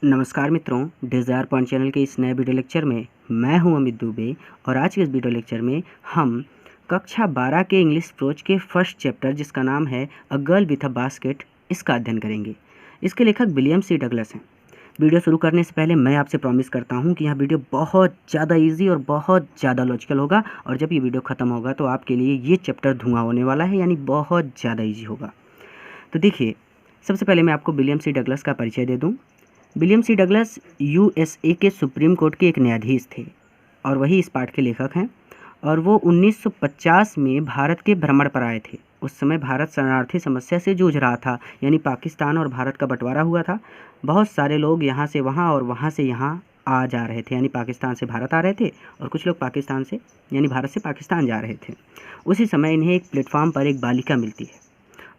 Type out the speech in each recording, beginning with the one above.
नमस्कार मित्रों, desire point channel के इस नए वीडियो लेक्चर में मैं हूं अमित दुबे और आज के इस वीडियो लेक्चर में हम कक्षा 12 के इंग्लिश प्रोज के फर्स्ट चैप्टर जिसका नाम है a girl with a basket इसका अध्ययन करेंगे। इसके लेखक विलियम सी डगलस हैं। वीडियो शुरू करने से पहले मैं आपसे प्रॉमिस करता हूँ कि यह वीडियो बहुत ज़्यादा ईजी और बहुत ज़्यादा लॉजिकल होगा और जब ये वीडियो ख़त्म होगा तो आपके लिए ये चैप्टर धुआं होने वाला है, यानी बहुत ज़्यादा ईजी होगा। तो देखिए, सबसे पहले मैं आपको विलियम सी डगलस का परिचय दे दूँ। विलियम सी डगलस यूएसए के सुप्रीम कोर्ट के एक न्यायाधीश थे और वही इस पाठ के लेखक हैं। और वो 1950 में भारत के भ्रमण पर आए थे। उस समय भारत शरणार्थी समस्या से जूझ रहा था, यानी पाकिस्तान और भारत का बंटवारा हुआ था। बहुत सारे लोग यहाँ से वहाँ और वहाँ से यहाँ आ जा रहे थे, यानी पाकिस्तान से भारत आ रहे थे और कुछ लोग पाकिस्तान से यानी भारत से पाकिस्तान जा रहे थे। उसी समय इन्हें एक प्लेटफॉर्म पर एक बालिका मिलती है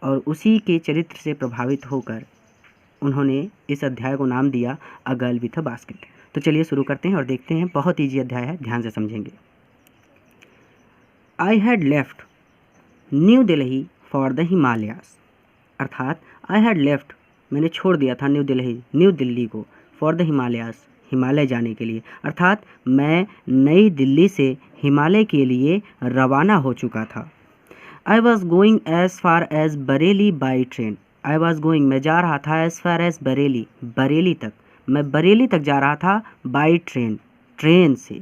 और उसी के चरित्र से प्रभावित होकर उन्होंने इस अध्याय को नाम दिया a girl with a basket. तो चलिए शुरू करते हैं और देखते हैं। बहुत ईजी अध्याय है, ध्यान से समझेंगे। आई had left New Delhi for the Himalayas, अर्थात आई हैड लेफ्ट मैंने छोड़ दिया था न्यू दिल्ली को, फॉर द हिमालयास हिमालय जाने के लिए, अर्थात मैं नई दिल्ली से हिमालय के लिए रवाना हो चुका था। I was going as far as Bareilly by train, I was going मैं जा रहा था एज फार एज बरेली तक, मैं बरेली तक जा रहा था बाई ट्रेन से,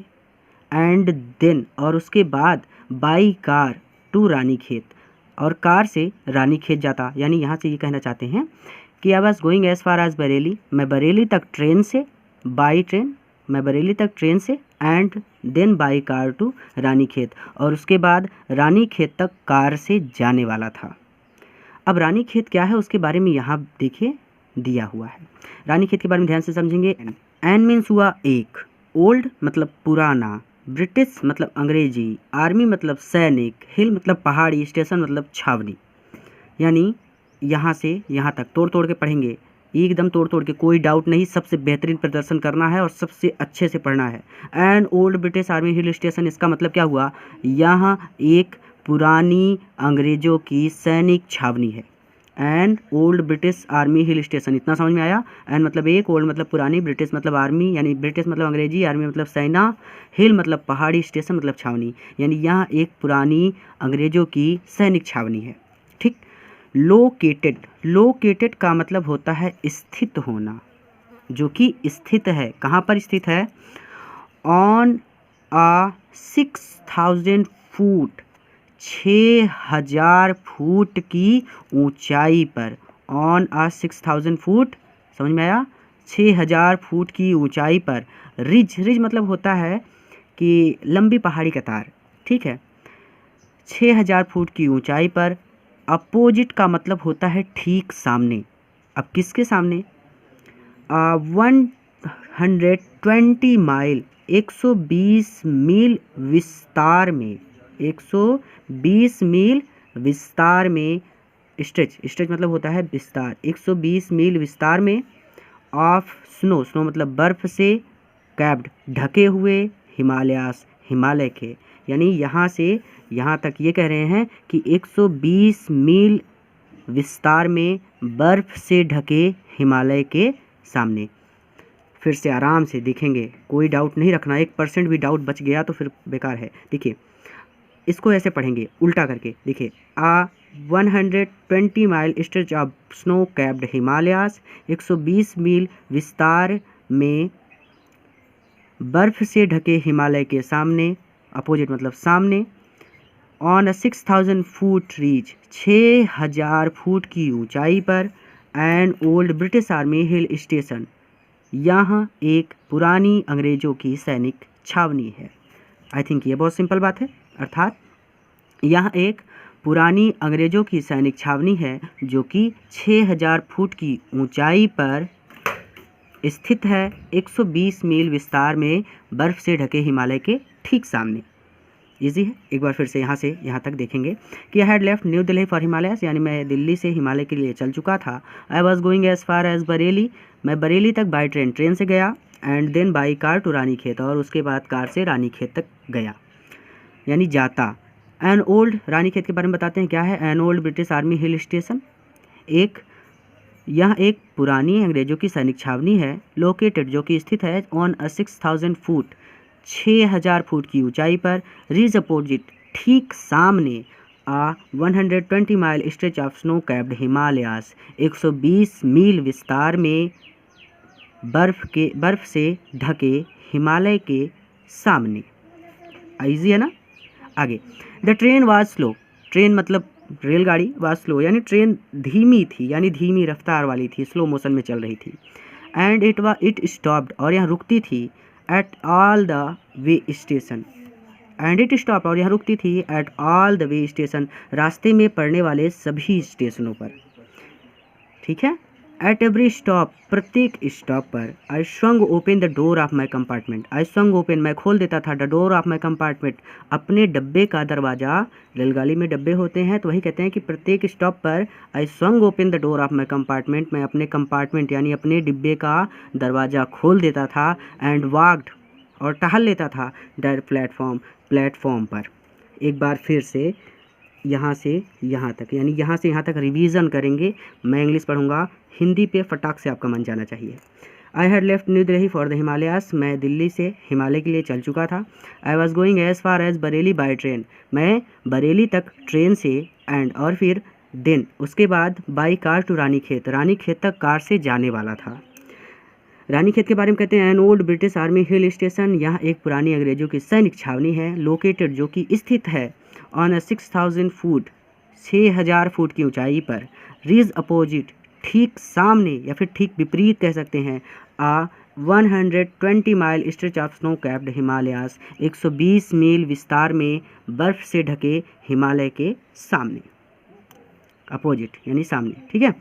एंड देन और उसके बाद बाई कार टू रानीखेत और कार से रानीखेत जाता। यानी यहाँ से ये कहना चाहते हैं कि I was going as far as Bareilly, मैं बरेली तक ट्रेन से, बाई ट्रेन मैं बरेली तक ट्रेन से, and then by car to Ranikhet और उसके बाद रानीखेत तक कार से जाने वाला था। अब रानीखेत क्या है उसके बारे में यहाँ देखिए दिया हुआ है। रानीखेत के बारे में ध्यान से समझेंगे। एन मीन्स हुआ एक, ओल्ड मतलब पुराना, ब्रिटिश मतलब अंग्रेजी, आर्मी मतलब सैनिक, हिल मतलब पहाड़ी, स्टेशन मतलब छावनी। यानी यहाँ से यहाँ तक तोड़ तोड़ के पढ़ेंगे, एकदम तोड़ तोड़ के, कोई डाउट नहीं, सबसे बेहतरीन प्रदर्शन करना है और सबसे अच्छे से पढ़ना है। And old British army hill station, इसका मतलब क्या हुआ, यहाँ एक पुरानी अंग्रेज़ों की सैनिक छावनी है। And old British army hill station, इतना समझ में आया। एंड मतलब एक, ओल्ड मतलब पुरानी, ब्रिटिश मतलब आर्मी यानी ब्रिटिश मतलब अंग्रेजी, आर्मी मतलब सेना, हिल मतलब पहाड़ी, स्टेशन मतलब छावनी, यानी यहाँ एक पुरानी अंग्रेज़ों की सैनिक छावनी है। ठीक। लोकेटेड का मतलब होता है स्थित होना, जो कि स्थित है, कहाँ पर स्थित है, ऑन आ 6000 फुट 6000 फुट की ऊंचाई पर, ऑन आ 6000 फुट, समझ में आया, 6000 फुट की ऊंचाई पर। रिज मतलब होता है कि लंबी पहाड़ी कतार, ठीक है। 6000 फुट की ऊंचाई पर। अपोजिट का मतलब होता है ठीक सामने। अब किसके सामने, 120 माइल 120 मील विस्तार में, 120 मील विस्तार में, स्ट्रेच मतलब होता है विस्तार, 120 मील विस्तार में, ऑफ स्नो मतलब बर्फ से, कैप्ड ढके हुए, हिमालयास हिमालय के, यानी यहाँ से यहाँ तक ये कह रहे हैं कि 120 मील विस्तार में बर्फ से ढके हिमालय के सामने। फिर से आराम से देखेंगे, कोई डाउट नहीं रखना, 1% भी डाउट बच गया तो फिर बेकार है। देखिए, इसको ऐसे पढ़ेंगे उल्टा करके। देखिए, 120 mile stretch of snow capped Himalayas, 120 मील विस्तार में बर्फ से ढके हिमालय के सामने, अपोजिट मतलब सामने, ऑन 6000 फुट रीच 6000 फुट की ऊंचाई पर, and old British army hill station, यहाँ एक पुरानी अंग्रेज़ों की सैनिक छावनी है। आई थिंक ये बहुत सिंपल बात है, अर्थात यहाँ एक पुरानी अंग्रेज़ों की सैनिक छावनी है जो कि 6000 फुट की ऊंचाई पर स्थित है, 120 मील विस्तार में बर्फ़ से ढके हिमालय के ठीक सामने। इजी है। एक बार फिर से यहाँ से यहाँ तक देखेंगे कि आई had left New Delhi for Himalayas, यानी मैं दिल्ली से हिमालय के लिए चल चुका था। I was going as far as Bareilly, मैं बरेली तक बाई ट्रेन से गया, and then by car to Ranikhet और उसके बाद कार से रानीखेत तक गया, यानी जाता। एन ओल्ड, रानीखेत के बारे में बताते हैं क्या है। An old British army hill station, एक यह एक पुरानी अंग्रेजों की सैनिक छावनी है, लोकेटेड जो कि स्थित है ऑन अ 6000 फुट 6000 फुट की ऊंचाई पर, रीज अपोजिट ठीक सामने आ 120 mile stretch of snow capped Himalayas 120 मील विस्तार में बर्फ से ढके हिमालय के सामने। इजी है ना। आगे, the train was slow, train मतलब रेलगाड़ी, वाज स्लो यानी ट्रेन धीमी थी, यानी धीमी रफ्तार वाली थी, स्लो मोशन में चल रही थी। एंड इट स्टॉप्ड, और यहाँ रुकती थी, at all the way station, and it stopped, और यहाँ रुकती थी, at all the way station, रास्ते में पड़ने वाले सभी स्टेशनों पर। ठीक है। एट एवरी स्टॉप, प्रत्येक स्टॉप पर, I swung open the door of my compartment, I swung open, मैं खोल देता था, the door of my compartment, अपने डब्बे का दरवाज़ा। रेलगाड़ी में डब्बे होते हैं तो वही कहते हैं कि प्रत्येक स्टॉप पर I swung open the door of my compartment, मैं अपने कंपार्टमेंट यानी अपने डिब्बे का दरवाज़ा खोल देता था। एंड वॉक्ड, और टहल लेता था, द प्लेटफॉर्म पर। एक बार फिर से यहाँ से यहाँ तक, यानी यहाँ से यहाँ तक रिवीजन करेंगे। मैं इंग्लिश पढ़ूंगा, हिंदी पे फटाक से आपका मन जाना चाहिए। I had left New Delhi for the Himalayas, मैं दिल्ली से हिमालय के लिए चल चुका था। I was going as far as Bareilly by train, मैं बरेली तक ट्रेन से, एंड और फिर देन उसके बाद by car to Ranikhet, Ranikhet तक कार से जाने वाला था। रानीखेत के बारे में कहते हैं an old British army hill station, यहाँ एक पुरानी अंग्रेजों की सैनिक छावनी है, लोकेटेड जो कि स्थित है ऑन अ 6000 फुट 6000 फुट की ऊंचाई पर, रीज अपोजिट ठीक सामने या फिर ठीक विपरीत कह सकते हैं, आ 120 mile stretch of snow capped Himalayas 120 मील विस्तार में बर्फ से ढके हिमालय के सामने, अपोजिट यानी सामने। ठीक है।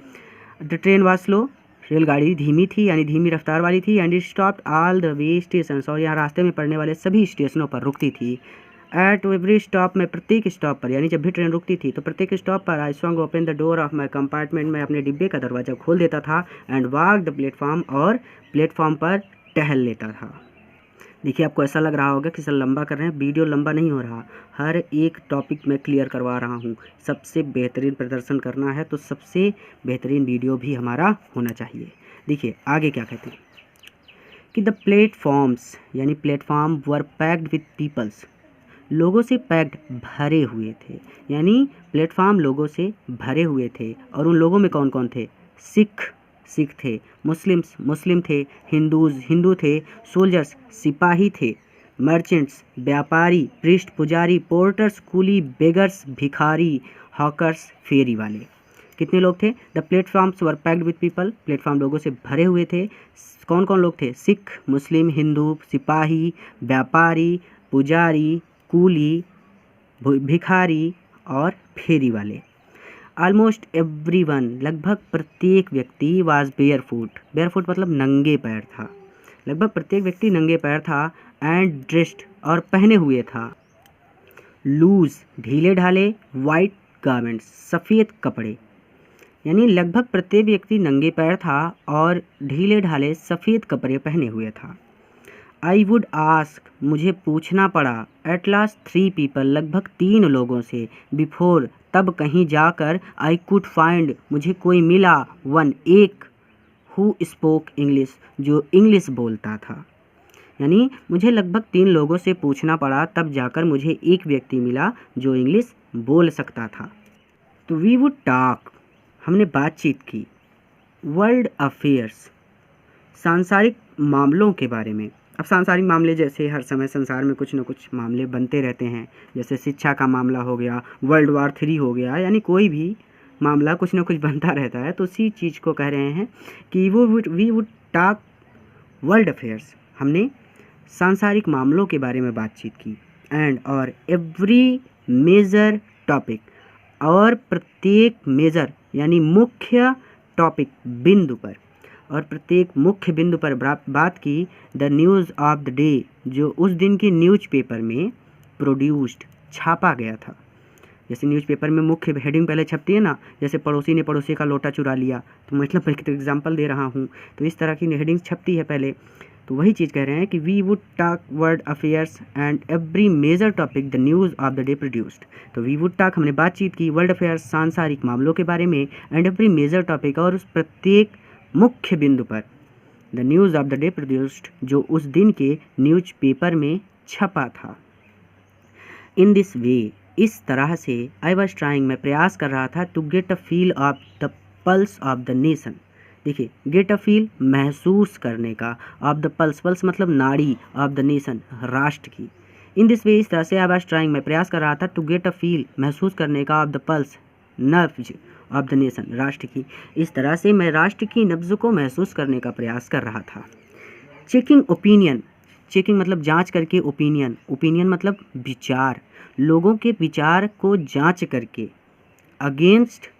द ट्रेन वाज स्लो, रेलगाड़ी धीमी थी यानी धीमी रफ्तार वाली थी। And it stopped all the way station, और यहाँ रास्ते में पड़ने वाले सभी स्टेशनों पर रुकती थी। एट एवरी स्टॉप, में प्रत्येक स्टॉप पर, यानी जब भी ट्रेन रुकती थी तो प्रत्येक स्टॉप पर I swung open the door of my compartment, मैं अपने डिब्बे का दरवाज़ा खोल देता था। एंड वॉक द प्लेटफॉर्म, और प्लेटफॉर्म पर टहल लेता था। देखिए आपको ऐसा लग रहा होगा कि सर लंबा कर रहे हैं, वीडियो लंबा नहीं हो रहा, हर एक टॉपिक मैं क्लियर करवा रहा हूँ। सबसे बेहतरीन प्रदर्शन करना है तो सबसे बेहतरीन वीडियो भी हमारा होना चाहिए। देखिए आगे क्या कहते हैं कि द प्लेटफॉर्म्स, यानी platform were packed with peoples, लोगों से पैक्ड भरे हुए थे, यानी प्लेटफॉर्म लोगों से भरे हुए थे। और उन लोगों में कौन कौन थे? सिख थे, मुस्लिम थे, हिंदू थे, सोल्जर्स सिपाही थे, मर्चेंट्स व्यापारी, प्रीस्ट पुजारी, पोर्टर्स कूली, बेगर्स भिखारी, हॉकर्स फेरी वाले। कितने लोग थे? The platforms were packed with people, platform लोगों से भरे हुए थे। कौन कौन लोग थे? सिख, मुस्लिम, हिंदू, सिपाही, व्यापारी, पुजारी, कूली, भिखारी और फेरी वाले। ऑलमोस्ट एवरीवन, लगभग प्रत्येक व्यक्ति वाज बेयरफुट, बेयरफुट मतलब नंगे पैर था, लगभग प्रत्येक व्यक्ति नंगे पैर था। एंड ड्रेस्ड, और पहने हुए था, लूज ढीले ढाले, वाइट गारमेंट्स सफ़ेद कपड़े, यानी लगभग प्रत्येक व्यक्ति नंगे पैर था और ढीले ढाले सफ़ेद कपड़े पहने हुए था। आई वुड आस्क, मुझे पूछना पड़ा, एट लास्ट 3 पीपल, लगभग 3 लोगों से, बिफोर, तब कहीं जाकर, आई कुड फाइंड, मुझे कोई मिला, 1 एक, हु स्पोक इंग्लिश, जो इंग्लिश बोलता था। यानी मुझे लगभग 3 लोगों से पूछना पड़ा, तब जाकर मुझे एक व्यक्ति मिला जो इंग्लिश बोल सकता था। तो वी वुड टॉक, हमने बातचीत की। वर्ल्ड अफेयर्स, सांसारिक मामलों के बारे में। अब सांसारिक मामले जैसे हर समय संसार में कुछ न कुछ मामले बनते रहते हैं, जैसे शिक्षा का मामला हो गया, वर्ल्ड वार 3 हो गया, यानी कोई भी मामला कुछ न कुछ बनता रहता है। तो उसी चीज़ को कह रहे हैं कि we would talk world affairs, हमने सांसारिक मामलों के बारे में बातचीत की। एंड और एवरी मेजर टॉपिक, और प्रत्येक मेजर यानी मुख्य टॉपिक, बिंदु पर, और प्रत्येक मुख्य बिंदु पर बात की। The news of the day, जो उस दिन के न्यूज़पेपर में प्रोड्यूस्ड, छापा गया था। जैसे न्यूज़पेपर में मुख्य हेडिंग पहले छपती है ना, जैसे पड़ोसी ने पड़ोसी का लोटा चुरा लिया, तो मतलब एक एग्जांपल दे रहा हूँ, तो इस तरह की हेडिंग्स छपती है पहले। तो वही चीज़ कह रहे हैं कि we would talk world affairs and every major topic the news of the day produced. तो वी वुड टॉक, हमने बातचीत की वर्ल्ड अफेयर्स सांसारिक मामलों के बारे में, एंड एवरी मेजर टॉपिक, और उस प्रत्येक मुख्य बिंदु पर, the news of the day produced, जो उस दिन के न्यूज पेपर में छपा था। इन दिस वे, इस तरह से, आई वॉज ट्राइंग, मैं प्रयास कर रहा था, to get a feel of the pulse of the nation. देखिए, गेट अ फील महसूस करने का, ऑफ द पल्स, पल्स मतलब नाड़ी, ऑफ द नेशन राष्ट्र की। इन दिस वे, इस तरह से, आई वॉज ट्राइंग, मैं प्रयास कर रहा था, टू गेट अ फील महसूस करने का, ऑफ द पल्स नब्ज, ऑफ द नेशन राष्ट्र की। इस तरह से मैं राष्ट्र की नब्ज को महसूस करने का प्रयास कर रहा था। चेकिंग ओपिनियन, चेकिंग मतलब जांच करके, ओपिनियन, ओपिनियन मतलब विचार, लोगों के विचार को जांच करके, अगेंस्ट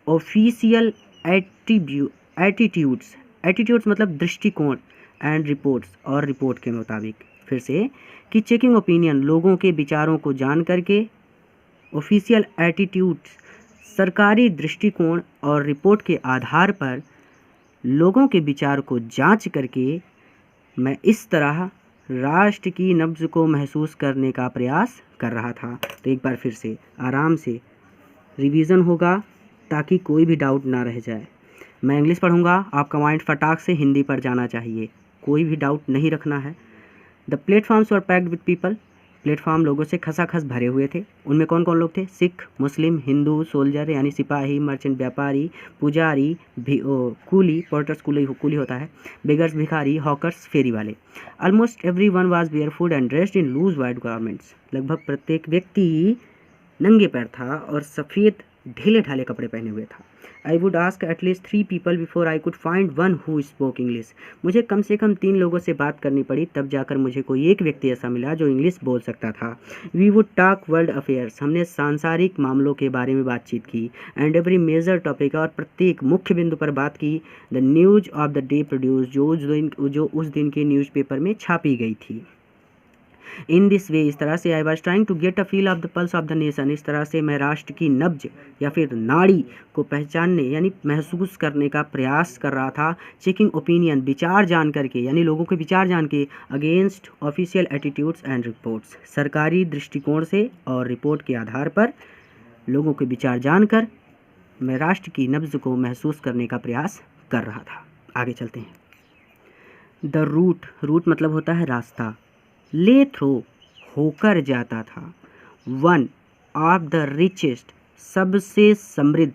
ऑफिशियल एटीट्यूड्स, एटीट्यूड्स मतलब दृष्टिकोण, एंड रिपोर्ट्स, और रिपोर्ट के मुताबिक। फिर से कि चेकिंग ओपिनियन, लोगों के विचारों को जान करके, ऑफिशियल एटीट्यूड्स, सरकारी दृष्टिकोण, और रिपोर्ट के आधार पर लोगों के विचार को जांच करके मैं इस तरह राष्ट्र की नब्ज को महसूस करने का प्रयास कर रहा था। तो एक बार फिर से आराम से रिवीजन होगा ताकि कोई भी डाउट ना रह जाए। मैं इंग्लिश पढ़ूंगा, आपका माइंड फटाक से हिंदी पर जाना चाहिए, कोई भी डाउट नहीं रखना है। The platforms were packed with people, platform लोगों से खसाखस भरे हुए थे। उनमें कौन कौन लोग थे? सिख, मुस्लिम, हिंदू, सोल्जर यानी सिपाही, मर्चेंट व्यापारी, पुजारी, कूली, पोर्टर्स कूली होता है, बेगर्स भिखारी, हॉकर्स फेरी वाले। Almost everyone was barefoot and dressed in loose white garments, लगभग प्रत्येक व्यक्ति नंगे पैर था और सफ़ेद ढीले ढाले कपड़े पहने हुए था। I would ask at least 3 people before I could find one who spoke English, मुझे कम से कम 3 लोगों से बात करनी पड़ी, तब जाकर मुझे कोई एक व्यक्ति ऐसा मिला जो इंग्लिश बोल सकता था। We would talk world affairs, हमने सांसारिक मामलों के बारे में बातचीत की, एंड एवरी मेजर टॉपिक, और प्रत्येक मुख्य बिंदु पर बात की, the news of the day produce, जो उस दिन के न्यूज़पेपर में छापी गई थी। इन दिस वे, इस तरह से, I was trying to get a feel of the pulse of the nation, इस तरह से मैं राष्ट्र की नब्ज या फिर नाड़ी को पहचानने यानी महसूस करने का प्रयास कर रहा था। चेकिंग ओपिनियन, विचार जान करके यानी लोगों के विचार जान के, against official attitudes and reports, सरकारी दृष्टिकोण से और रिपोर्ट के आधार पर लोगों के विचार जानकर मैं राष्ट्र की नब्ज को महसूस करने का प्रयास कर रहा था। आगे चलते हैं। द रूट, रूट मतलब होता है रास्ता, ले थ्रो होकर जाता था, वन ऑफ द रिचेस्ट सबसे समृद्ध,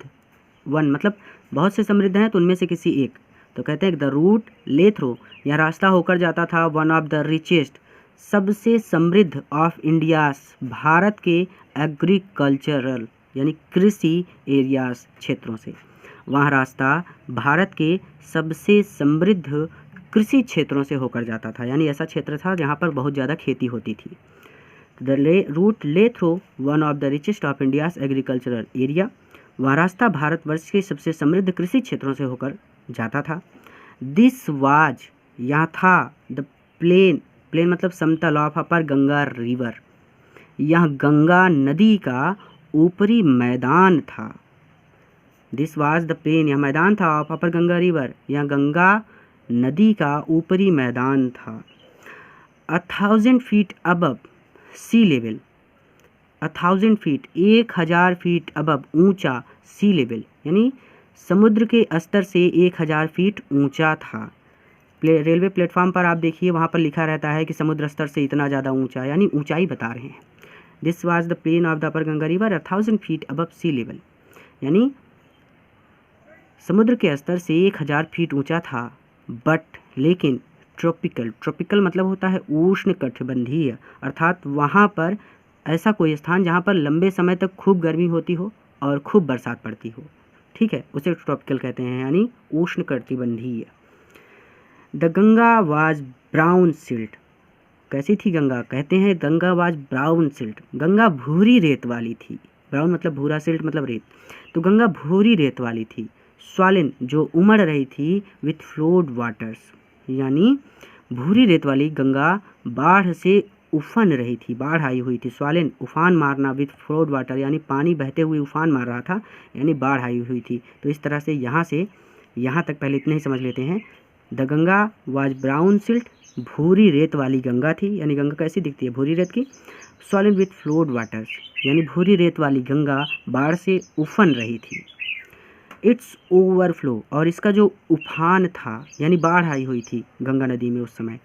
वन मतलब बहुत से समृद्ध हैं तो उनमें से किसी एक, तो कहते हैं द रूट ले थ्रो, यह रास्ता होकर जाता था, वन ऑफ द रिचेस्ट सबसे समृद्ध, ऑफ इंडियाज भारत के एग्रीकल्चरल यानी कृषि एरियाज क्षेत्रों से, वहाँ रास्ता भारत के सबसे समृद्ध कृषि क्षेत्रों से होकर जाता था, यानी ऐसा क्षेत्र था जहाँ पर बहुत ज़्यादा खेती होती थी। The route lay through one of the richest of India's agricultural area, वह रास्ता भारतवर्ष के सबसे समृद्ध कृषि क्षेत्रों से होकर जाता था। दिस वाज, यहाँ था, द प्लेन, प्लेन मतलब समतल, ऑफ अपर गंगा रिवर, यह गंगा नदी का ऊपरी मैदान था। दिस वाज द प्लेन, यह मैदान था, ऑफ अपर गंगा रिवर, यह गंगा नदी का ऊपरी मैदान था। 1000 feet above sea level, 1000 feet 1000 feet above ऊंचा, सी लेवल यानी समुद्र के स्तर से 1000 फीट ऊंचा था। रेलवे प्लेटफॉर्म पर आप देखिए वहाँ पर लिखा रहता है कि समुद्र स्तर से इतना ज़्यादा ऊंचा, यानी ऊंचाई बता रहे हैं। This was the plain of the upper Ganga river 1000 feet above sea level, यानी समुद्र के स्तर से 1000 फीट ऊंचा था। बट लेकिन ट्रॉपिकल, ट्रॉपिकल मतलब होता है उष्ण कटिबंधीय, अर्थात वहाँ पर ऐसा कोई स्थान जहाँ पर लंबे समय तक खूब गर्मी होती हो और खूब बरसात पड़ती हो, ठीक है, उसे ट्रॉपिकल कहते हैं, यानी उष्ण कटिबंधीय। The Ganga was brown silt, कैसी थी गंगा? कहते हैं Ganga was brown silt, Ganga भूरी रेत वाली थी, ब्राउन मतलब भूरा, सिल्ट मतलब रेत, तो गंगा भूरी रेत वाली थी। स्वालिन जो उमड़ रही थी, विथ फ्लोड वाटर्स, यानी भूरी रेत वाली गंगा बाढ़ से उफन रही थी, बाढ़ आई हुई थी। स्वालिन उफान मारना, विथ फ्लोड वाटर यानी पानी बहते हुए उफान मार रहा था, यानी बाढ़ आई हुई थी। तो इस तरह से यहाँ तक पहले इतने ही समझ लेते हैं। The Ganga was brown silt भूरी रेत वाली गंगा थी, यानी गंगा कैसी दिखती है, भूरी रेत की। सॉलिड विथ फ्लोड वाटर्स, यानी भूरी रेत वाली गंगा बाढ़ से उफन रही थी। इट्स ओवरफ्लो, और इसका जो उफान था यानी बाढ़ आई हुई थी गंगा नदी में उस समय।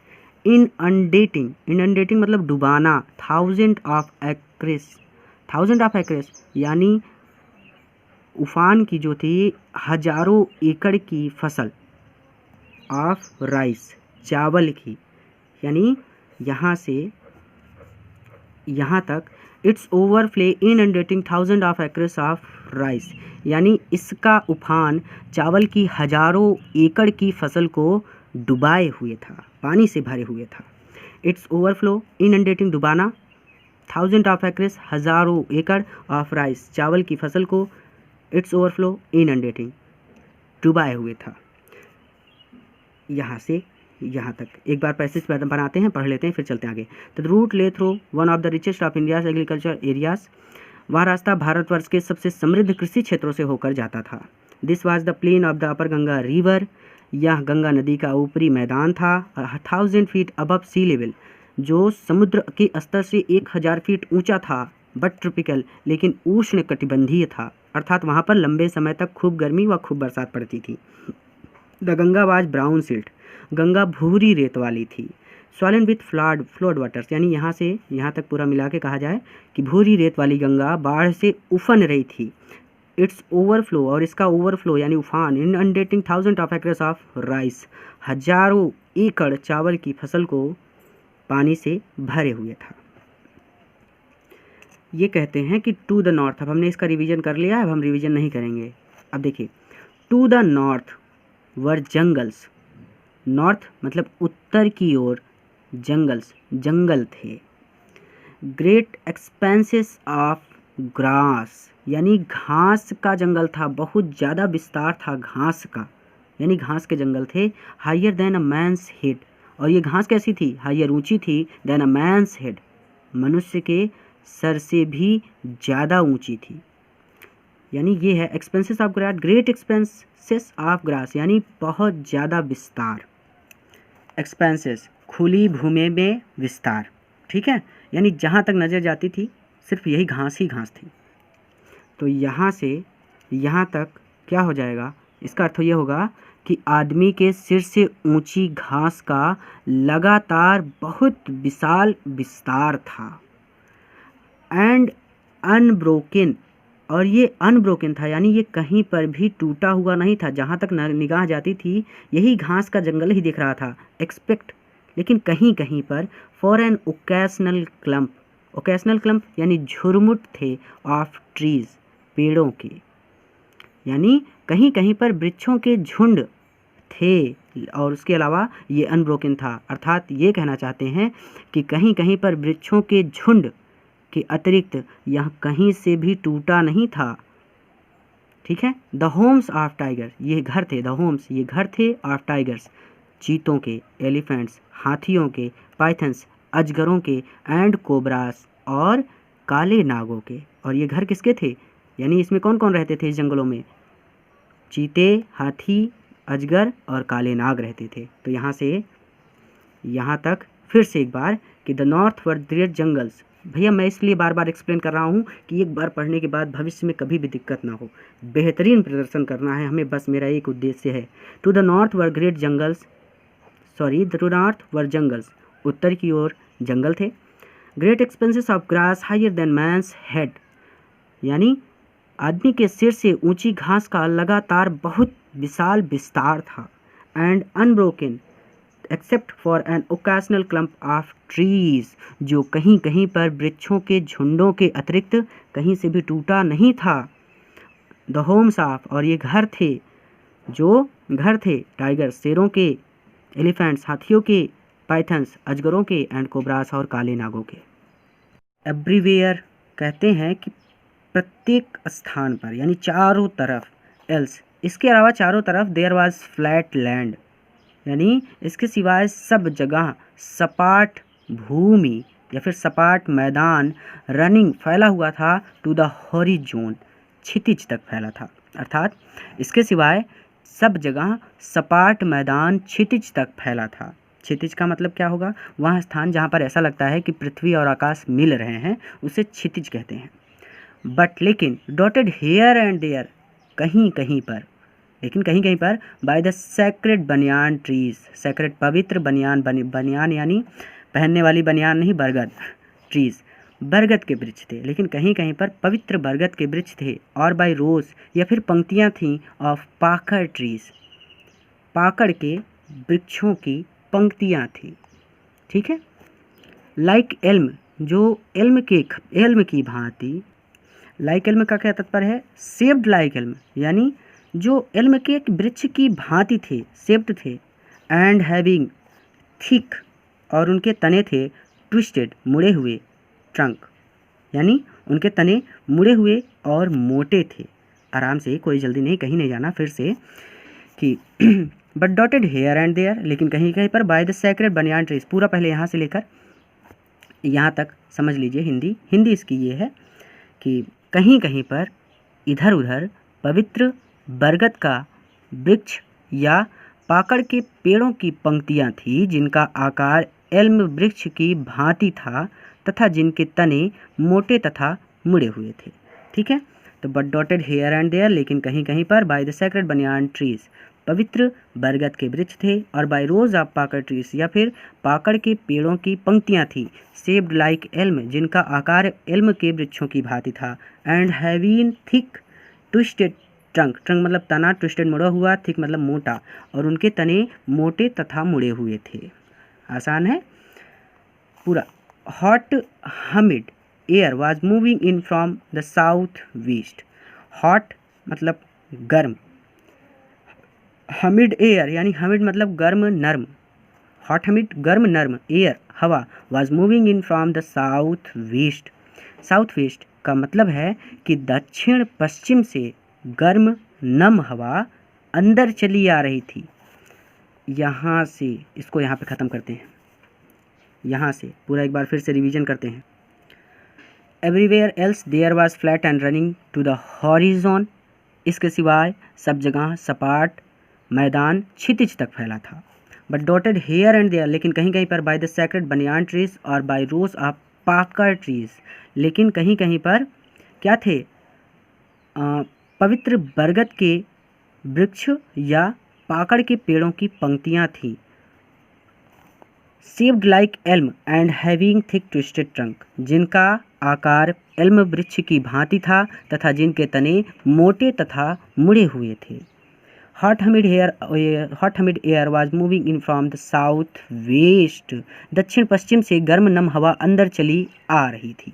इनअंडेटिंग, इनअंडेटिंग मतलब डुबाना, थाउजेंड ऑफ एक्रेस यानी उफान की जो थी हजारों एकड़ की फसल, ऑफ राइस चावल की, यानी यहाँ से यहाँ तक। It's overflow inundating thousand of acres of rice, यानी इसका उफान चावल की हजारों एकड़ की फसल को डुबाए हुए था, पानी से भरे हुए था। इट्स ओवरफ्लो इनअंडेटिंग डुबाना, थाउजेंड ऑफ एक्रेस हजारों एकड़, ऑफ राइस चावल की फसल को, इट्स ओवरफ्लो इनअंडेटिंग डुबाए हुए था। यहाँ से यहाँ तक एक बार पैसेज बनाते हैं, पढ़ लेते हैं, फिर चलते हैं आगे। द रूट ले through one of the richest of India's agriculture areas, वह रास्ता भारतवर्ष के सबसे समृद्ध कृषि क्षेत्रों से होकर जाता था। This was the plain of the upper Ganga river, यह गंगा नदी का ऊपरी मैदान था, 1000 फीट अबव सी लेवल, जो समुद्र के स्तर से 1000 फीट ऊंचा था। बट ट्रॉपिकल, लेकिन उष्ण कटिबंधीय था, अर्थात वहाँ पर लंबे समय तक खूब गर्मी व खूब बरसात पड़ती थी। The Ganga was brown silt, Ganga भूरी रेत वाली थी। सॉलिड विथ फ्लड वाटर्स, यानी यहाँ से यहाँ तक पूरा मिला के कहा जाए कि भूरी रेत वाली गंगा बाढ़ से उफन रही थी। इट्स ओवरफ्लो, और इसका ओवरफ्लो यानी उफान, inundating thousand of acres of rice, हजारों एकड़ चावल की फसल को पानी से भरे हुए था। ये कहते हैं कि टू द नॉर्थ, अब हमने इसका रिवीजन कर लिया, अब हम रिवीजन नहीं करेंगे। अब देखिए, to the north were jungles, north मतलब उत्तर की ओर, जंगल्स जंगल थे। ग्रेट एक्सपेंसेस ऑफ ग्रास, यानी घास का जंगल था, बहुत ज़्यादा विस्तार था घास का, यानी घास के जंगल थे। Higher than a man's head, और ये घास कैसी थी, हायर ऊंची थी, देन अ मैंस हेड, मनुष्य के सर से भी ज़्यादा ऊंची थी। यानी ये है expenses of grass, great expanses of grass, यानी बहुत ज़्यादा विस्तार। एक्सपेंसेस खुली भूमि में विस्तार, ठीक है, यानी जहाँ तक नज़र जाती थी सिर्फ यही घास ही घास थी। तो यहाँ से यहाँ तक क्या हो जाएगा, इसका अर्थ ये होगा कि आदमी के सिर से ऊंची घास का लगातार बहुत विशाल विस्तार था। एंड अनब्रोकन, और ये अनब्रोकन था, यानी ये कहीं पर भी टूटा हुआ नहीं था, जहाँ तक निगाह जाती थी यही घास का जंगल ही दिख रहा था। एक्सपेक्ट, लेकिन कहीं कहीं पर for an occasional clump, occasional clump यानी झुरमुट थे, ऑफ ट्रीज पेड़ों के, यानी कहीं कहीं पर वृक्षों के झुंड थे, और उसके अलावा ये अनब्रोकन था, अर्थात ये कहना चाहते हैं कि कहीं कहीं पर वृक्षों के झुंड के अतिरिक्त यह कहीं से भी टूटा नहीं था, ठीक है। द होम्स ऑफ टाइगर, ये घर थे, द होम्स ये घर थे, ऑफ टाइगर्स चीतों के, एलिफेंट्स हाथियों के, पाइथन्स अजगरों के, एंड कोबरास और काले नागों के। और ये घर किसके थे, यानी इसमें कौन कौन रहते थे इस जंगलों में, चीते, हाथी, अजगर और काले नाग रहते थे। तो यहाँ से यहाँ तक फिर से एक बार कि the north were great jungles, भैया मैं इसलिए बार बार एक्सप्लेन कर रहा हूँ कि एक बार पढ़ने के बाद भविष्य में कभी भी दिक्कत ना हो, बेहतरीन प्रदर्शन करना है हमें, बस मेरा एक उद्देश्य है। To the north were great jungles, sorry to north were jungles, उत्तर की ओर जंगल थे। Great expanses of grass higher than man's head, यानी आदमी के सिर से ऊंची घास का लगातार बहुत विशाल विस्तार था। And unbroken except for an occasional clump of trees, जो कहीं कहीं पर वृक्षों के झुंडों के अतिरिक्त कहीं से भी टूटा नहीं था। द होम्स ऑफ, और ये घर थे, जो घर थे टाइगर शेरों के, एलिफेंट्स हाथियों के, पाइथन्स अजगरों के, एंड कोबरास और काले नागों के। एवरीवेयर कहते हैं कि प्रत्येक स्थान पर, यानी चारों तरफ, एल्स इसके अलावा चारों तरफ, देयर वाज फ्लैट लैंड, यानी इसके सिवाय सब जगह सपाट भूमि या फिर सपाट मैदान, रनिंग फैला हुआ था, टू द हॉरिजॉन क्षितिज तक फैला था, अर्थात इसके सिवाय सब जगह सपाट मैदान क्षितिज तक फैला था। क्षितिज का मतलब क्या होगा? वह स्थान जहाँ पर ऐसा लगता है कि पृथ्वी और आकाश मिल रहे हैं, उसे क्षितिज कहते हैं। बट लेकिन डॉटेड हेयर एंड देयर, कहीं कहीं पर, लेकिन कहीं कहीं पर, by the sacred banyan trees, sacred पवित्र बनियान, बनियान यानी पहनने वाली बनियान नहीं, बरगद, ट्रीज बरगद के वृक्ष थे, लेकिन कहीं कहीं पर पवित्र बरगद के वृक्ष थे, और बाय रोज या फिर पंक्तियाँ थीं ऑफ पाकड़ ट्रीज, पाकड़ के वृक्षों की पंक्तियाँ थी। ठीक है। लाइक एल्म, जो एल्म की भांति, लाइक एल्म का क्या तात्पर्य है? शेप्ड लाइक एल्म, यानी जो एल्म के एक वृक्ष की भांति थे, शेप्ड थे, एंड हैविंग थिक, और उनके तने थे, ट्विस्टेड मुड़े हुए, ट्रंक, यानी उनके तने मुड़े हुए और मोटे थे। आराम से, कोई जल्दी नहीं, कहीं नहीं जाना। फिर से कि but dotted here and there, लेकिन कहीं कहीं पर, by the sacred banyan trees, पूरा पहले यहाँ से लेकर यहाँ तक समझ लीजिए। हिंदी इसकी ये है कि कहीं कहीं पर, इधर उधर, पवित्र बरगद का वृक्ष या पाकड़ के पेड़ों की पंक्तियाँ थी, जिनका आकार एल्म वृक्ष की भांति था तथा जिनके तने मोटे तथा मुड़े हुए थे। ठीक है। तो but dotted here and there, लेकिन कहीं कहीं पर, by the sacred banyan trees, पवित्र बरगद के वृक्ष थे, और by rows of pakad trees, या फिर पाकड़ के पेड़ों की पंक्तियाँ थी, शेप्ड लाइक एल्म, जिनका आकार एल्म के वृक्षों की भांति था, and heavy thick twisted trunk, trunk मतलब तना, ट्विस्टेड मुड़ा हुआ, थिक मतलब मोटा, और उनके तने मोटे तथा मुड़े हुए थे। आसान है पूरा। Hot humid air was moving in from the south west, hot मतलब गर्म, हमिड एयर यानी हमिड मतलब गर्म नर्म, हॉट हमिड गर्म नर्म, एयर हवा, was moving in from the south waste, south west का मतलब है कि दक्षिण पश्चिम से गर्म नम हवा अंदर चली आ रही थी। यहाँ से इसको यहाँ पे ख़त्म करते हैं, यहाँ से पूरा एक बार फिर से रिवीजन करते हैं। Everywhere else there was flat and running to the horizon, इसके सिवाय सब जगह सपाट मैदान क्षितिज तक फैला था। But dotted here and there, लेकिन कहीं कहीं पर, by the sacred banyan trees और by rows of pakad trees, लेकिन कहीं कहीं पर क्या थे? पवित्र बरगद के वृक्ष या पाकड़ के पेड़ों की पंक्तियाँ थीं, shaped like Elm and having thick twisted trunk, जिनका आकार एल्म वृक्ष की भांति था तथा जिनके तने मोटे तथा मुड़े हुए थे। Hot humid air was moving in from the south west, दक्षिण पश्चिम से गर्म नम हवा अंदर चली आ रही थी।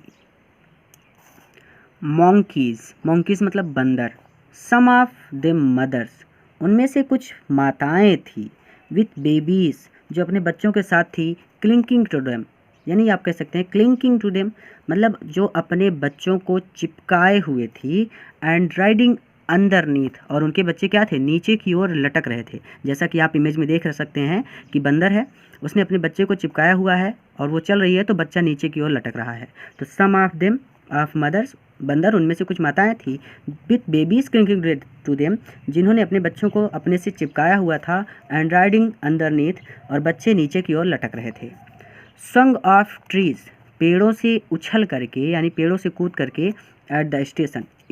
मॉन्कीज मतलब बंदर, सम ऑफ देम मदर्स, उनमें से कुछ माताएं थी, विथ बेबीज, जो अपने बच्चों के साथ थी, क्लिंकिंग टू देम, यानी आप कह सकते हैं क्लिंकिंग टू देम मतलब जो अपने बच्चों को चिपकाए हुए थी, एंड राइडिंग अंडरनीथ, और उनके बच्चे क्या थे? नीचे की ओर लटक रहे थे। जैसा कि आप इमेज में देख सकते हैं कि बंदर है, उसने अपने बच्चे को चिपकाया हुआ है और वो चल रही है, तो बच्चा नीचे की ओर लटक रहा है। तो सम ऑफ देम ऑफ मदर्स, बंदर उनमें से कुछ माताएं थी, विथ बेबीज क्लिंकिंग टू देम, जिन्होंने अपने बच्चों को अपने से चिपकाया हुआ था, एंड राइडिंग अंडरनीथ, और बच्चे नीचे की ओर लटक रहे थे। सॉन्ग ऑफ ट्रीज, पेड़ों से उछल करके यानी पेड़ों से कूद करके, एट द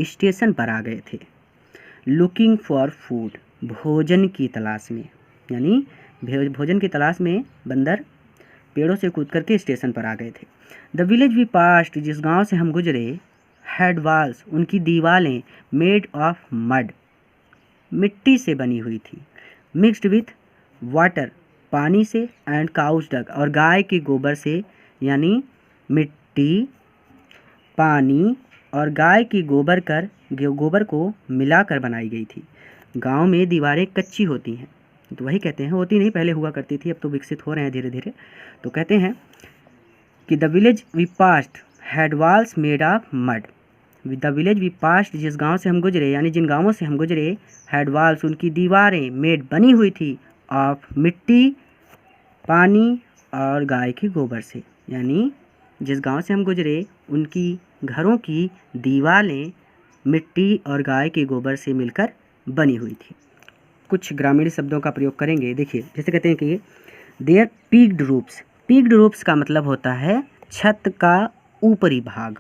स्टेशन पर आ गए थे। लुकिंग फॉर फूड, भोजन की तलाश में, यानी भोजन की तलाश में बंदर पेड़ों से कूद करके स्टेशन पर आ गए थे। द विलेज वी पास्ट, जिस गांव से हम गुजरे, हैड वॉल्स, उनकी दीवारें, मेड ऑफ मड, मिट्टी से बनी हुई थी, मिक्सड विथ वाटर, पानी से, एंड काउज डग, और गाय के गोबर से, यानी मिट्टी, पानी और गाय की गोबर को मिलाकर बनाई गई थी। गांव में दीवारें कच्ची होती हैं, तो वही कहते हैं, होती नहीं, पहले हुआ करती थी, अब तो विकसित हो रहे हैं धीरे धीरे। तो कहते हैं कि the village we passed had walls made of mud, the village we passed, जिस गांव से हम गुजरे, यानी जिन गांवों से हम गुजरे, हैड वॉल्स, उनकी दीवारें, मेड बनी हुई थी, ऑफ मिट्टी, पानी और गाय के गोबर से, यानी जिस गांव से हम गुजरे उनकी घरों की दीवारें मिट्टी और गाय के गोबर से मिलकर बनी हुई थी। कुछ ग्रामीण शब्दों का प्रयोग करेंगे। देखिए, जैसे कहते हैं कि their peaked roofs. Peaked roofs का मतलब होता है छत का ऊपरी भाग,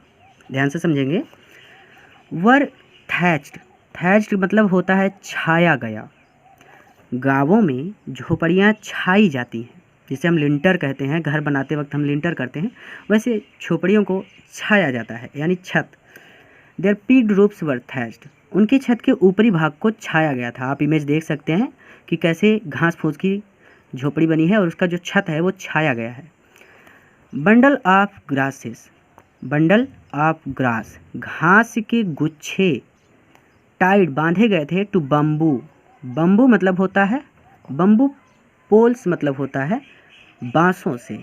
ध्यान से समझेंगे। वर थैच्ड, थैच्ड मतलब होता है छाया गया। गांवों में झोपड़ियाँ छाई जाती हैं, जिसे हम लिंटर कहते हैं, घर बनाते वक्त हम लिंटर करते हैं, वैसे झोपड़ियों को छाया जाता है यानी छत। Their peaked roofs were thatched, उनकी छत के ऊपरी भाग को छाया गया था। आप इमेज देख सकते हैं कि कैसे घास फूस की झोपड़ी बनी है और उसका जो छत है वो छाया गया है। Bundle of grasses, bundle of grass, घास के गुच्छे, टाइड बांधे गए थे टू बम्बू, बम्बू मतलब होता है बम्बू, पोल्स मतलब होता है बांसों से।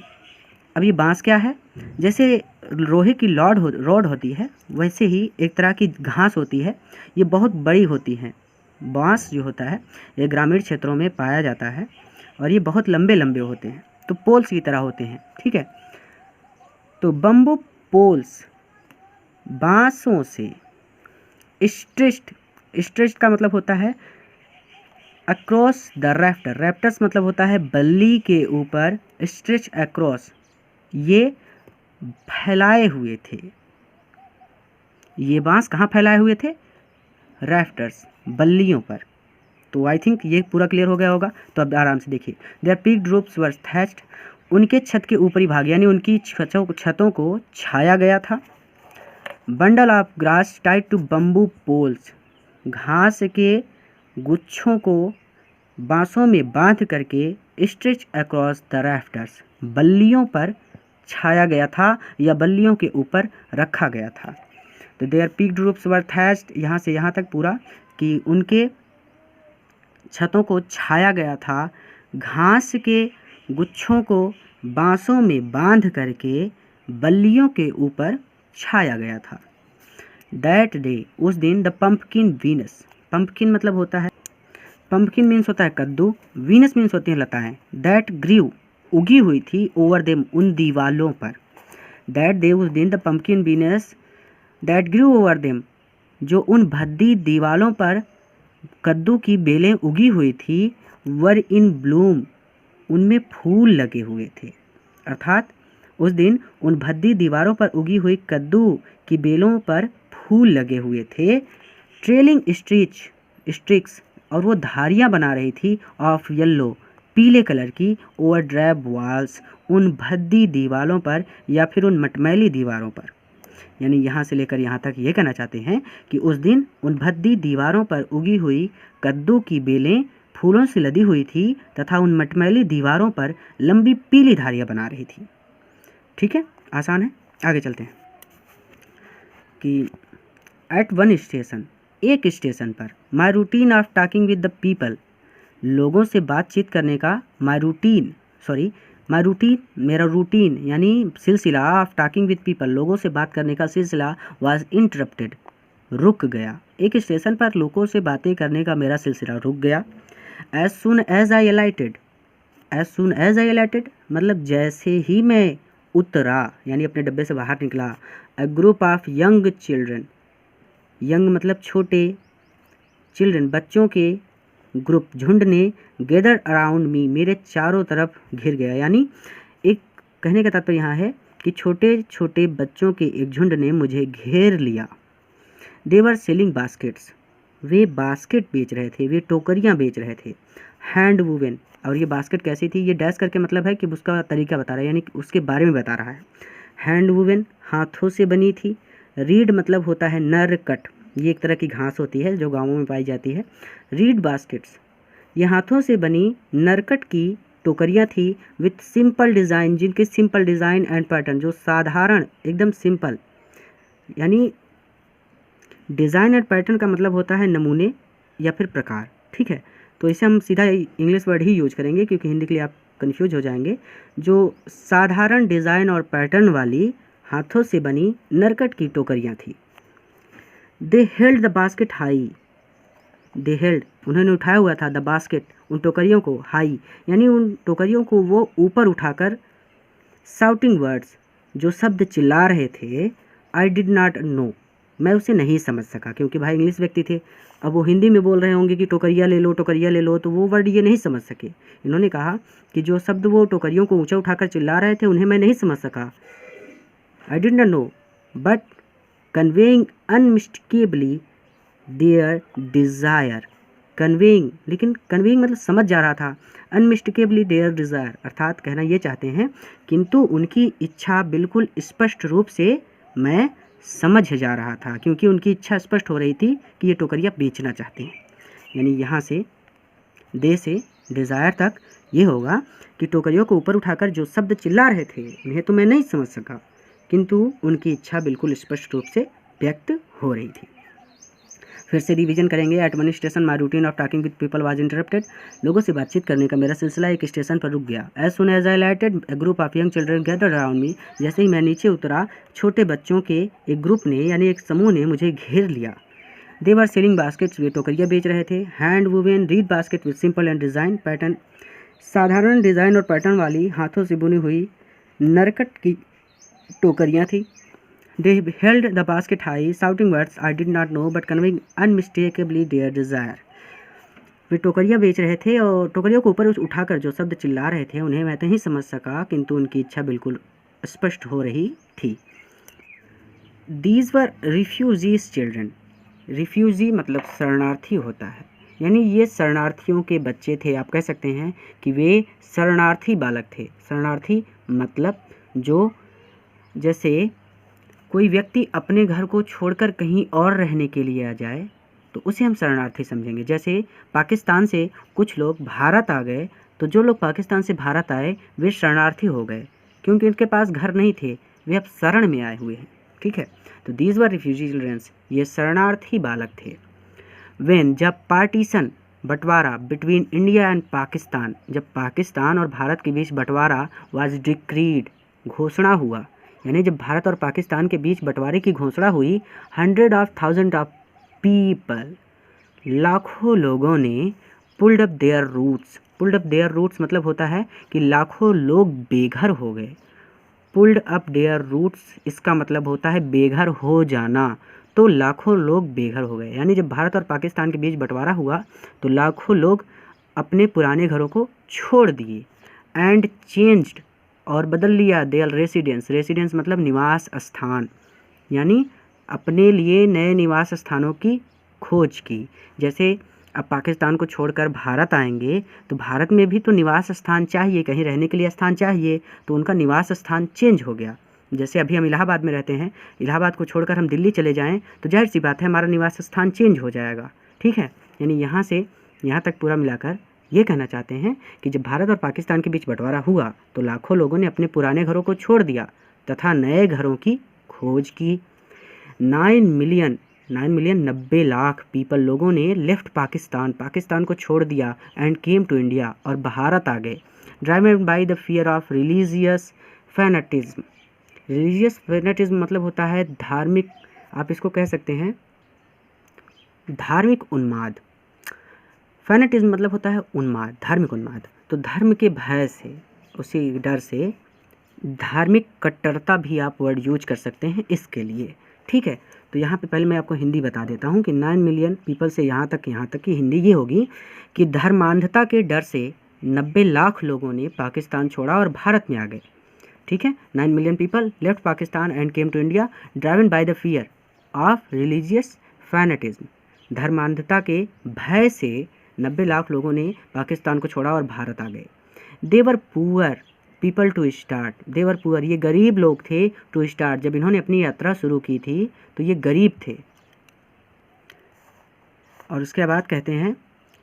अब ये बांस क्या है, जैसे लोहे की रॉड होती है, वैसे ही एक तरह की घास होती है, ये बहुत बड़ी होती है। बांस जो होता है ये ग्रामीण क्षेत्रों में पाया जाता है और ये बहुत लंबे लंबे होते हैं, तो पोल्स की तरह होते हैं, ठीक है। तो बम्बू पोल्स, बांसों से, स्ट्रेच्ड, स्ट्रेच्ड का मतलब होता है अक्रॉस द रैफ्टर, रैफ्टर्स मतलब होता है बल्ली के ऊपर, स्ट्रेच अक्रॉस, ये फैलाए हुए थे। ये बांस कहाँ फैलाए हुए थे, रैफ्टर्स, बल्लियों पर। तो आई थिंक ये पूरा क्लियर हो गया होगा। तो अब आराम से देखिए, their peaked roofs were thatched, उनके छत के ऊपरी भाग यानी उनकी छतों को छाया गया था। Bundle of grass tied to bamboo poles, घास के गुच्छों को बांसों में बांध करके स्ट्रेच अक्रॉस द रैफ्टर्स, बल्लियों पर छाया गया था या बल्लियों के ऊपर रखा गया था। तो their peaked roofs were thatched, यहाँ से यहाँ तक पूरा कि उनके छतों को छाया गया था, घास के गुच्छों को बांसों में बांध करके बल्लियों के ऊपर छाया गया था। दैट डे, उस दिन, द पंपकिन वीनस, पंपकिन मतलब होता है, पंपकिन मीन्स होता है कद्दू, वीनस मीन्स होती हैं लताएं, दैट ग्रीव, उगी हुई थी, ओवर देम, उन दीवालों पर। दैट डे, उस दिन, the pumpkin vines that grew over them, जो उन भद्दी दीवालों पर कद्दू की बेलें उगी हुई थी, वर इन ब्लूम, उनमें फूल लगे हुए थे। अर्थात उस दिन उन भद्दी दीवारों पर उगी हुई कद्दू की बेलों पर फूल लगे हुए थे। ट्रेलिंग स्ट्रिक्स, और वो धारियाँ बना रही थी, ऑफ येलो, पीले कलर की, ओवर ड्रैब वॉल्स, उन भद्दी दीवारों पर या फिर उन मटमैली दीवारों पर। यानी यहाँ से लेकर यहाँ तक ये कहना चाहते हैं कि उस दिन उन भद्दी दीवारों पर उगी हुई कद्दू की बेलें फूलों से लदी हुई थी तथा उन मटमैली दीवारों पर लंबी पीली धारियाँ बना रही थी। ठीक है, आसान है। आगे चलते हैं कि एट वन स्टेशन, एक स्टेशन पर, माई routine of talking with the people, लोगों से बातचीत करने का मेरा रूटीन यानी सिलसिला ऑफ टॉकिंग विद पीपल, लोगों से बात करने का सिलसिला वाज इंटरप्टेड, रुक गया। एक स्टेशन पर लोगों से बातें करने का मेरा सिलसिला रुक गया। एज सुन एज आई अलाइटेड मतलब जैसे ही मैं उतरा यानी अपने डब्बे से बाहर निकला। A group of young children, young मतलब छोटे, चिल्ड्रन बच्चों के ग्रुप, झुंड ने, गैदर अराउंड मी, मेरे चारों तरफ घिर गया। यानी एक कहने का तात्पर्य यहाँ है कि छोटे छोटे बच्चों के एक झुंड ने मुझे घेर लिया। दे वर सेलिंग बास्केट्स, वे बास्केट बेच रहे थे, वे टोकरियाँ बेच रहे थे। हैंड वूवन, और ये बास्केट कैसी थी, ये डैश करके मतलब है कि उसका तरीका बता रहा है यानी उसके बारे में बता रहा है। हैंड वूवन, हाथों से बनी थी। रीड मतलब होता है नर कट, ये एक तरह की घास होती है जो गांवों में पाई जाती है। रीड बास्केट्स, ये हाथों से बनी नरकट की टोकरियाँ थी। विथ सिंपल डिज़ाइन, जिनके सिंपल डिज़ाइन एंड पैटर्न, जो साधारण एकदम सिंपल, यानी डिज़ाइन एंड पैटर्न का मतलब होता है नमूने या फिर प्रकार। ठीक है, तो इसे हम सीधा इंग्लिश वर्ड ही यूज करेंगे क्योंकि हिंदी के लिए आप कन्फ्यूज हो जाएंगे। जो साधारण डिज़ाइन और पैटर्न वाली हाथों से बनी नरकट की टोकरियाँ थी। दे held the basket high, they held, उन्होंने उठाया हुआ था, द बास्केट, उन टोकरियों को, हाई यानी उन टोकरियों को वो ऊपर उठाकर, शाउटिंग वर्ड्स, जो शब्द चिल्ला रहे थे। आई डिड नॉट नो, मैं उसे नहीं समझ सका क्योंकि भाई इंग्लिश व्यक्ति थे, अब वो हिंदी में बोल रहे होंगे कि टोकरिया ले लो, टोकरिया ले लो, तो वो वर्ड ये नहीं समझ सके। इन्होंने कहा कि जो शब्द वो टोकरियों को ऊंचा उठाकर चिल्ला रहे थे उन्हें मैं नहीं समझ सका। I did not know but conveying unmistakably their desire. Conveying, लेकिन कन्वेइंग मतलब समझ जा रहा था। अनमिस्टेकेबली देयर डिज़ायर अर्थात कहना ये चाहते हैं किंतु उनकी इच्छा बिल्कुल स्पष्ट रूप से मैं समझ जा रहा था, क्योंकि उनकी इच्छा स्पष्ट हो रही थी कि ये टोकरियाँ बेचना चाहते हैं। यानी यहाँ से दे से डिज़ायर तक ये होगा कि टोकरियों को ऊपर उठाकर जो शब्द चिल्ला रहे थे उन्हें तो मैं नहीं समझ सका, किंतु उनकी इच्छा बिल्कुल स्पष्ट रूप से व्यक्त हो रही थी। फिर से रिवीजन करेंगे। At one station my routine of talking with people was interrupted. लोगों से बातचीत करने का मेरा सिलसिला एक स्टेशन पर रुक गया। As soon as I alighted a group of young children gathered around me. जैसे ही मैं नीचे उतरा छोटे बच्चों के एक ग्रुप ने यानी एक समूह ने मुझे घेर लिया। दे वर सेलिंग बास्केट्स, वे टोकरियाँ बेच रहे थे। Hand woven read basket with simple and design pattern, साधारण डिज़ाइन और पैटर्न वाली हाथों से बुनी हुई नरकट की टोकरियाँ थी। They held the basket high, shouting words I did not know but conveying unmistakably their desire. वे टोकरियाँ बेच रहे थे और टोकरियों को ऊपर उठाकर जो शब्द चिल्ला रहे थे उन्हें मैं नहीं समझ सका, किंतु उनकी इच्छा बिल्कुल स्पष्ट हो रही थी। These were refugees children. Refugee मतलब शरणार्थी होता है, यानी ये शरणार्थियों के बच्चे थे। आप कह सकते हैं कि वे शरणार्थी बालक थे। शरणार्थी मतलब जो जैसे कोई व्यक्ति अपने घर को छोड़कर कहीं और रहने के लिए आ जाए तो उसे हम शरणार्थी समझेंगे। जैसे पाकिस्तान से कुछ लोग भारत आ गए, तो जो लोग पाकिस्तान से भारत आए वे शरणार्थी हो गए, क्योंकि उनके पास घर नहीं थे, वे अब शरण में आए हुए हैं। ठीक है, तो दीज वर रिफ्यूजी चिल्ड्रंस, ये शरणार्थी बालक थे। व्हेन, जब पार्टीशन बंटवारा बिटवीन इंडिया एंड पाकिस्तान, जब पाकिस्तान और भारत के बीच बंटवारा वाज डिक्रीड, घोषणा हुआ, यानी जब भारत और पाकिस्तान के बीच बंटवारे की घोषणा हुई, 100,000 ऑफ पीपल, लाखों लोगों ने pulled up their roots. Pulled up their roots मतलब होता है कि लाखों लोग बेघर हो गए। पुल्ड अप देयर रूट्स इसका मतलब होता है बेघर हो जाना, तो लाखों लोग बेघर हो गए। यानी जब भारत और पाकिस्तान के बीच बंटवारा हुआ तो लाखों लोग अपने पुराने घरों को छोड़ दिए। एंड चेंज्ड, और बदल लिया, देयर रेसिडेंस। रेसिडेंस मतलब निवास स्थान, यानी अपने लिए नए निवास स्थानों की खोज की। जैसे अब पाकिस्तान को छोड़कर भारत आएंगे तो भारत में भी तो निवास स्थान चाहिए, कहीं रहने के लिए स्थान चाहिए, तो उनका निवास स्थान चेंज हो गया। जैसे अभी हम इलाहाबाद में रहते हैं, इलाहाबाद को छोड़कर हम दिल्ली चले जाएं तो जाहिर सी बात है हमारा निवास स्थान चेंज हो जाएगा। ठीक है, यानी यहाँ से यहाँ तक पूरा मिलाकर ये कहना चाहते हैं कि जब भारत और पाकिस्तान के बीच बंटवारा हुआ तो लाखों लोगों ने अपने पुराने घरों को छोड़ दिया तथा नए घरों की खोज की। 9 मिलियन 90 लाख पीपल, लोगों ने लेफ्ट पाकिस्तान, पाकिस्तान को छोड़ दिया, एंड केम टू इंडिया, और भारत आ गए। Driven by the fear of religious fanaticism. Religious fanaticism मतलब होता है धार्मिक, आप इसको कह सकते हैं धार्मिक उन्माद। फैनेटिज्म मतलब होता है उन्माद, धार्मिक उन्माद। तो धर्म के भय से, उसी डर से, धार्मिक कट्टरता भी आप वर्ड यूज कर सकते हैं इसके लिए। ठीक है, तो यहाँ पे पहले मैं आपको हिंदी बता देता हूँ कि 9 मिलियन पीपल से यहाँ तक की हिंदी ये होगी कि धर्मांधता के डर से 90 लाख लोगों ने पाकिस्तान छोड़ा और भारत में आ गए। ठीक है, 9 million people left Pakistan and came to India driven by the fear of religious fanaticism. धर्मांधता के भय से 90 लाख लोगों ने पाकिस्तान को छोड़ा और भारत आ गए। They were poor people to start. They were poor, ये गरीब लोग थे। टू स्टार्ट, जब इन्होंने अपनी यात्रा शुरू की थी तो ये गरीब थे। और उसके बाद कहते हैं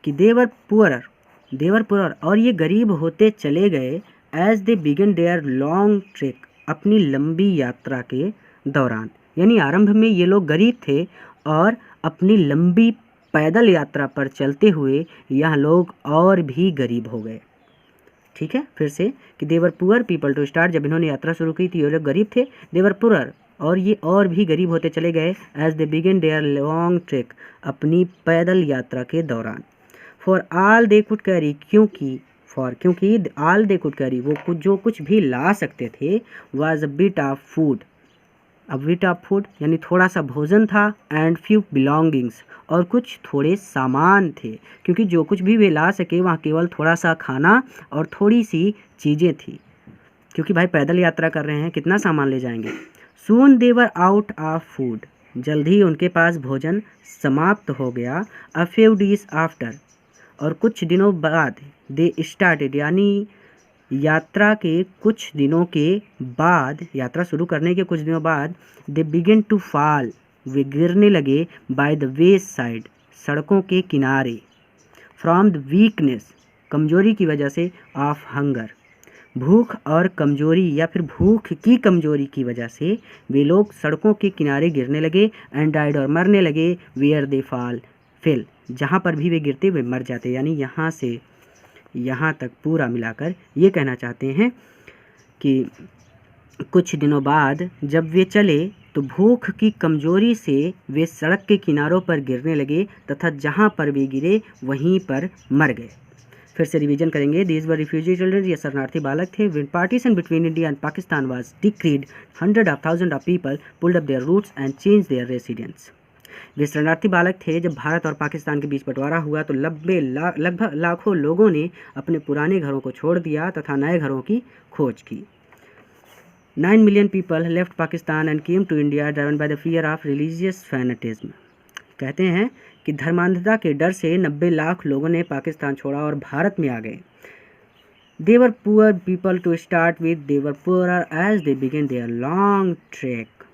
कि देवर पुअर, और ये गरीब होते चले गए as they began their long trek, अपनी लंबी यात्रा के दौरान। यानी आरंभ में ये लोग गरीब थे और अपनी लंबी पैदल यात्रा पर चलते हुए यह लोग और भी गरीब हो गए। ठीक है, फिर से कि देवर पुअर पीपल टू स्टार्ट, जब इन्होंने यात्रा शुरू की थी ये लोग गरीब थे। देवर पुअर, और ये और भी गरीब होते चले गए as they begin their long trek, अपनी पैदल यात्रा के दौरान। For all they could carry, क्योंकि ऑल दे कुड कैरी, वो कुछ जो कुछ भी ला सकते थे, was a bit of food, a bit of food यानी थोड़ा सा भोजन था, एंड फ्यू बिलोंगिंग्स और कुछ थोड़े सामान थे, क्योंकि जो कुछ भी वे ला सके वहाँ केवल थोड़ा सा खाना और थोड़ी सी चीज़ें थी, क्योंकि भाई पैदल यात्रा कर रहे हैं, कितना सामान ले जाएंगे। सून दे वर आउट ऑफ फूड, जल्द ही उनके पास भोजन समाप्त हो गया। अ फ्यू डेज आफ्टर, और कुछ दिनों बाद, दे स्टार्टेड यानी यात्रा के कुछ दिनों के बाद, यात्रा शुरू करने के कुछ दिनों बाद, दे बिगिन टू फॉल, वे गिरने लगे, बाय द वे साइड, सड़कों के किनारे, फ्रॉम द वीकनेस, कमजोरी की वजह से, ऑफ हंगर, भूख और कमजोरी या फिर भूख की कमजोरी की वजह से वे लोग सड़कों के किनारे गिरने लगे, एंड डाइड और मरने लगे, वेयर दे फॉल फेल, जहाँ पर भी वे गिरते वे मर जाते। यानी यहाँ से यहाँ तक पूरा मिलाकर ये कहना चाहते हैं कि कुछ दिनों बाद जब वे चले तो भूख की कमजोरी से वे सड़क के किनारों पर गिरने लगे, तथा जहाँ पर वे गिरे वहीं पर मर गए। फिर से रिवीजन करेंगे। दीज वर रिफ्यूजी चिल्ड्रन, ये शरणार्थी बालक थे। When partition between India and Pakistan was decreed, hundred of thousand of people pulled up their roots and change their residence. वे शरणार्थी बालक थे। जब भारत और पाकिस्तान के बीच बंटवारा हुआ तो लगभग लाखों लोगों ने अपने पुराने घरों को छोड़ दिया तथा नए घरों की खोज की। 9 million people left Pakistan and came to India driven by the fear of religious fanatism। कहते हैं कि धर्मांधता के डर से 90 लाख लोगों ने पाकिस्तान छोड़ा और भारत में आ गए। They were poor people to start with, they were poorer as they began their long trek।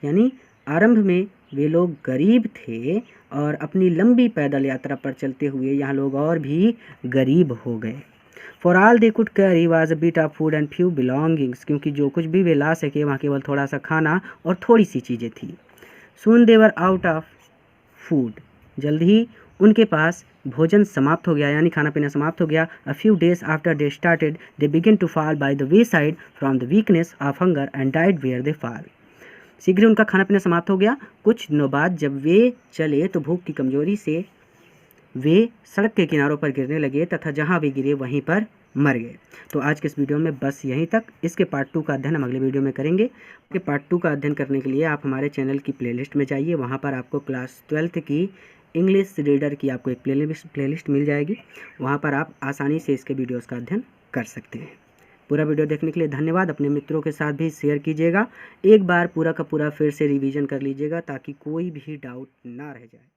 यानी आरंभ में वे लोग गरीब थे और अपनी लंबी पैदल यात्रा पर चलते हुए यहाँ लोग और भी गरीब हो गए। For all they could carry was a bit of food and few belongings, क्योंकि जो कुछ भी वे ला सके वहाँ केवल थोड़ा सा खाना और थोड़ी सी चीज़ें थी। Soon they were out of food, जल्द ही उनके पास भोजन समाप्त हो गया यानी खाना पीना समाप्त हो गया। A few days after they started, they began to fall by the wayside from the weakness of hunger and died where they fall। शीघ्र उनका खाना पीना समाप्त हो गया। कुछ दिनों बाद जब वे चले तो भूख की कमजोरी से वे सड़क के किनारों पर गिरने लगे तथा जहां वे गिरे वहीं पर मर गए। तो आज के इस वीडियो में बस यहीं तक। इसके पार्ट 2 का अध्ययन हम अगले वीडियो में करेंगे। के पार्ट 2 का अध्ययन करने के लिए आप हमारे चैनल की प्लेलिस्ट में जाइए, वहां पर आपको क्लास 12th की इंग्लिश रीडर की आपको एक प्लेलिस्ट मिल जाएगी। वहां पर आप आसानी से इसके वीडियोस का अध्ययन कर सकते हैं। पूरा वीडियो देखने के लिए धन्यवाद। अपने मित्रों के साथ भी शेयर कीजिएगा। एक बार पूरा का पूरा फिर से रिवीजन कर लीजिएगा ताकि कोई भी डाउट ना रह जाए।